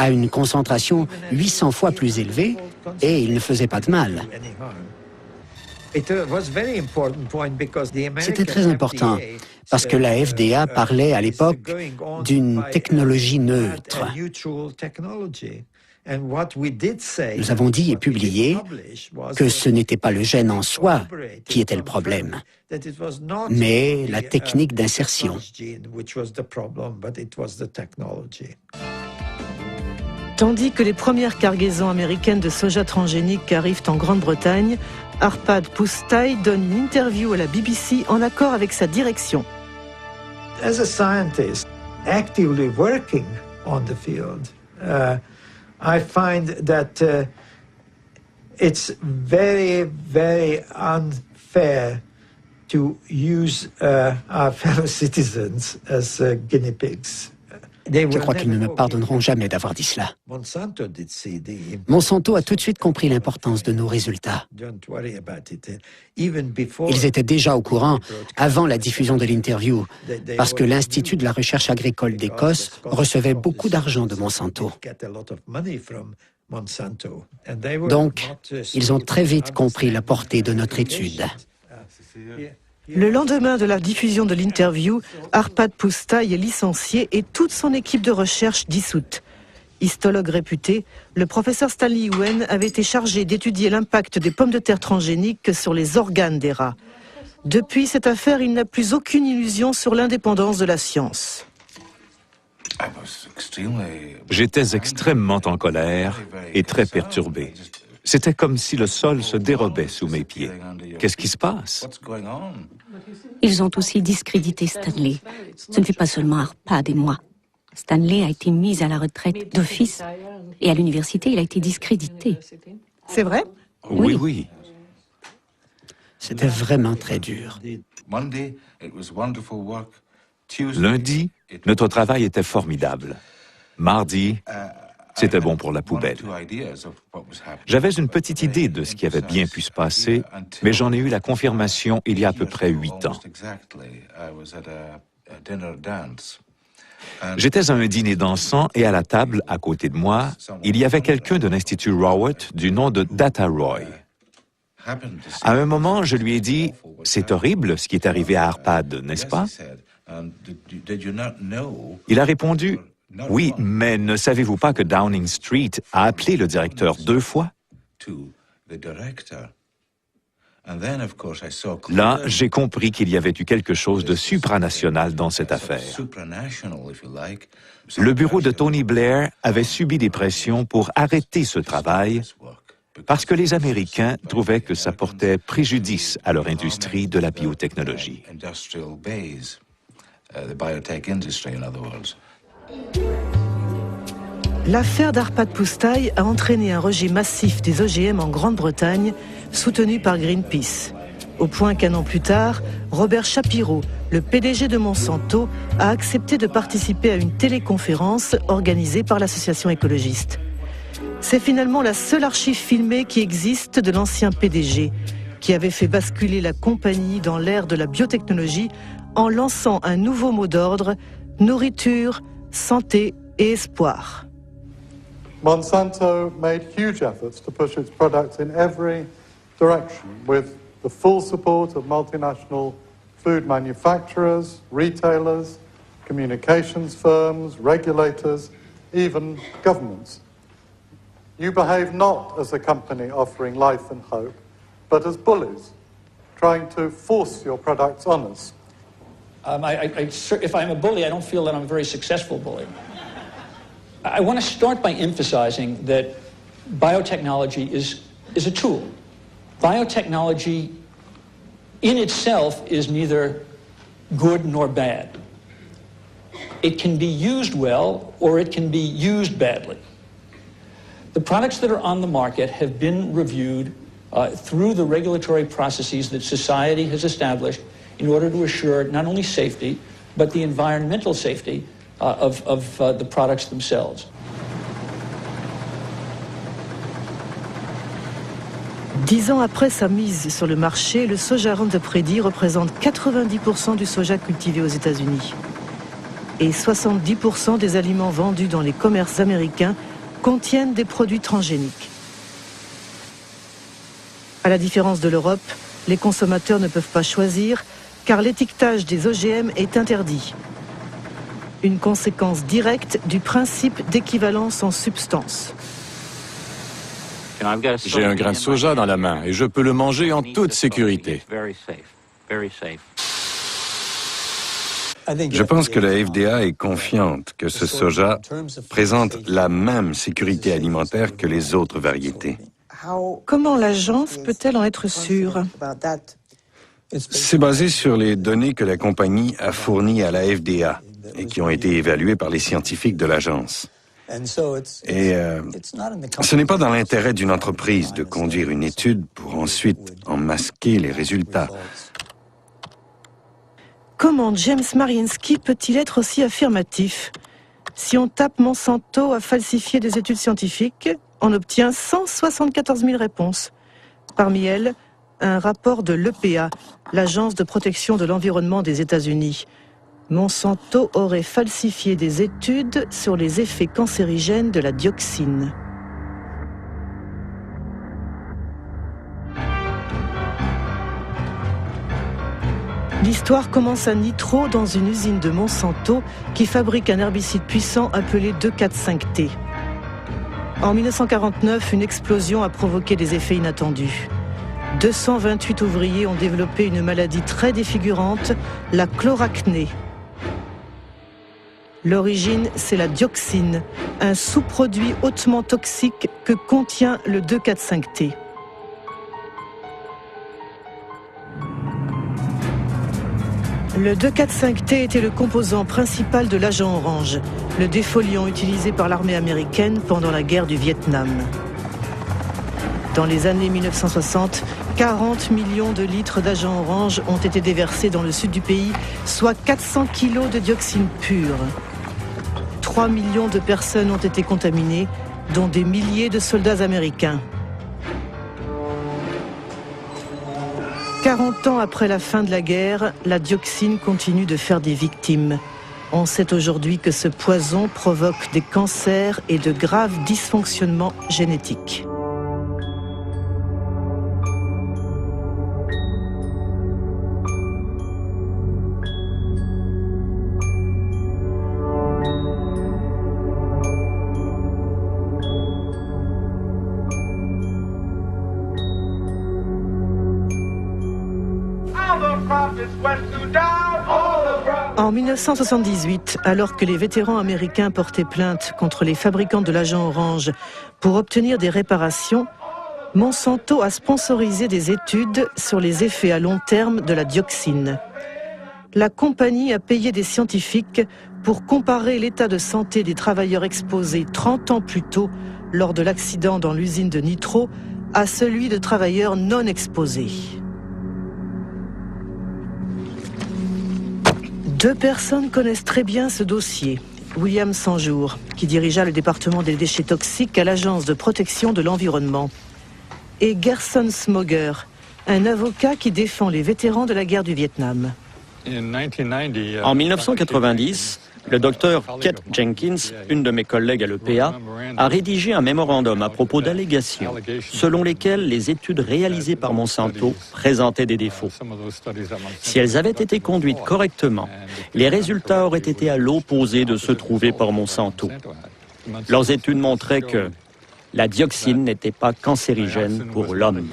à une concentration 800 fois plus élevée et il ne faisait pas de mal. C'était très important parce que la FDA parlait à l'époque d'une technologie neutre. Nous avons dit et publié que ce n'était pas le gène en soi qui était le problème, mais la technique d'insertion. Tandis que les premières cargaisons américaines de soja transgénique arrivent en Grande-Bretagne, Arpad Pusztai donne une interview à la BBC en accord avec sa direction. As a scientist actively working on the field, I find that it's very, very unfair to use our fellow citizens as guinea pigs. Je crois qu'ils ne me pardonneront jamais d'avoir dit cela. Monsanto a tout de suite compris l'importance de nos résultats. Ils étaient déjà au courant avant la diffusion de l'interview, parce que l'Institut de la recherche agricole d'Écosse recevait beaucoup d'argent de Monsanto. Donc, ils ont très vite compris la portée de notre étude. Le lendemain de la diffusion de l'interview, Arpad Pusztai est licencié et toute son équipe de recherche dissoute. Histologue réputé, le professeur Stanley Yuen avait été chargé d'étudier l'impact des pommes de terre transgéniques sur les organes des rats. Depuis cette affaire, il n'a plus aucune illusion sur l'indépendance de la science. J'étais extrêmement en colère et très perturbé. C'était comme si le sol se dérobait sous mes pieds. Qu'est-ce qui se passe? Ils ont aussi discrédité Stanley. Ce ne fut pas seulement Arpad et moi. Stanley a été mis à la retraite d'office et à l'université, il a été discrédité. C'est vrai? Oui. C'était vraiment très dur. Lundi, notre travail était formidable. Mardi, c'était bon pour la poubelle. J'avais une petite idée de ce qui avait bien pu se passer, mais j'en ai eu la confirmation il y a à peu près 8 ans. J'étais à un dîner dansant et à la table, à côté de moi, il y avait quelqu'un de l'Institut Rowett du nom de Data Roy. À un moment, je lui ai dit « C'est horrible ce qui est arrivé à Arpad, n'est-ce pas ?» Il a répondu « Oui, mais ne savez-vous pas que Downing Street a appelé le directeur 2 fois ?» Là, j'ai compris qu'il y avait eu quelque chose de supranational dans cette affaire. Le bureau de Tony Blair avait subi des pressions pour arrêter ce travail parce que les Américains trouvaient que ça portait préjudice à leur industrie de la biotechnologie. L'affaire d'Arpad Pusztai a entraîné un rejet massif des OGM en Grande-Bretagne, soutenu par Greenpeace. Au point qu'un an plus tard, Robert Shapiro, le PDG de Monsanto, a accepté de participer à une téléconférence organisée par l'association écologiste. C'est finalement la seule archive filmée qui existe de l'ancien PDG, qui avait fait basculer la compagnie dans l'ère de la biotechnologie en lançant un nouveau mot d'ordre, nourriture, santé et espoir. Monsanto made huge efforts to push its products in every direction with the full support of multinational food manufacturers, retailers, communications firms, regulators, even governments. You behave not as a company offering life and hope, but as bullies, trying to force your products on us. If I'm a bully, I don't feel that I'm a very successful bully. I want to start by emphasizing that biotechnology is a tool. Biotechnology in itself is neither good nor bad. It can be used well or it can be used badly. The products that are on the market have been reviewed through the regulatory processes that society has established in order to assure not only safety, but the environmental safety of the products themselves. Dix ans après sa mise sur le marché, le soja Roundup Ready représente 90% du soja cultivé aux États-Unis. Et 70% des aliments vendus dans les commerces américains contiennent des produits transgéniques. À la différence de l'Europe, les consommateurs ne peuvent pas choisir car l'étiquetage des OGM est interdit. Une conséquence directe du principe d'équivalence en substance. J'ai un grain de soja dans la main et je peux le manger en toute sécurité. Je pense que la FDA est confiante que ce soja présente la même sécurité alimentaire que les autres variétés. Comment l'agence peut-elle en être sûre? C'est basé sur les données que la compagnie a fournies à la FDA et qui ont été évaluées par les scientifiques de l'agence. Et ce n'est pas dans l'intérêt d'une entreprise de conduire une étude pour ensuite en masquer les résultats. Comment James Mariinsky peut-il être aussi affirmatif? Si on tape Monsanto a falsifié des études scientifiques, on obtient 174 000 réponses. Parmi elles, un rapport de l'EPA, l'Agence de protection de l'environnement des États-Unis. Monsanto aurait falsifié des études sur les effets cancérigènes de la dioxine. L'histoire commence à Nitro, dans une usine de Monsanto qui fabrique un herbicide puissant appelé 2,4,5-T. En 1949, une explosion a provoqué des effets inattendus. 228 ouvriers ont développé une maladie très défigurante, la chloracné. L'origine, c'est la dioxine, un sous-produit hautement toxique que contient le 2,4,5-T. Le 2,4,5-T était le composant principal de l'agent orange, le défoliant utilisé par l'armée américaine pendant la guerre du Vietnam. Dans les années 1960, 40 millions de litres d'agent orange ont été déversés dans le sud du pays, soit 400 kilos de dioxine pure. 3 millions de personnes ont été contaminées, dont des milliers de soldats américains. 40 ans après la fin de la guerre, la dioxine continue de faire des victimes. On sait aujourd'hui que ce poison provoque des cancers et de graves dysfonctionnements génétiques. En 1978, alors que les vétérans américains portaient plainte contre les fabricants de l'agent orange pour obtenir des réparations, Monsanto a sponsorisé des études sur les effets à long terme de la dioxine. La compagnie a payé des scientifiques pour comparer l'état de santé des travailleurs exposés 30 ans plus tôt lors de l'accident dans l'usine de Nitro à celui de travailleurs non exposés. 2 personnes connaissent très bien ce dossier. William Sanjour, qui dirigea le département des déchets toxiques à l'Agence de protection de l'environnement, et Gerson Smoger, un avocat qui défend les vétérans de la guerre du Vietnam. En 1990, le docteur Kate Jenkins, une de mes collègues à l'EPA, a rédigé un mémorandum à propos d'allégations selon lesquelles les études réalisées par Monsanto présentaient des défauts. Si elles avaient été conduites correctement, les résultats auraient été à l'opposé de ceux trouvés par Monsanto. Leurs études montraient que la dioxine n'était pas cancérigène pour l'homme.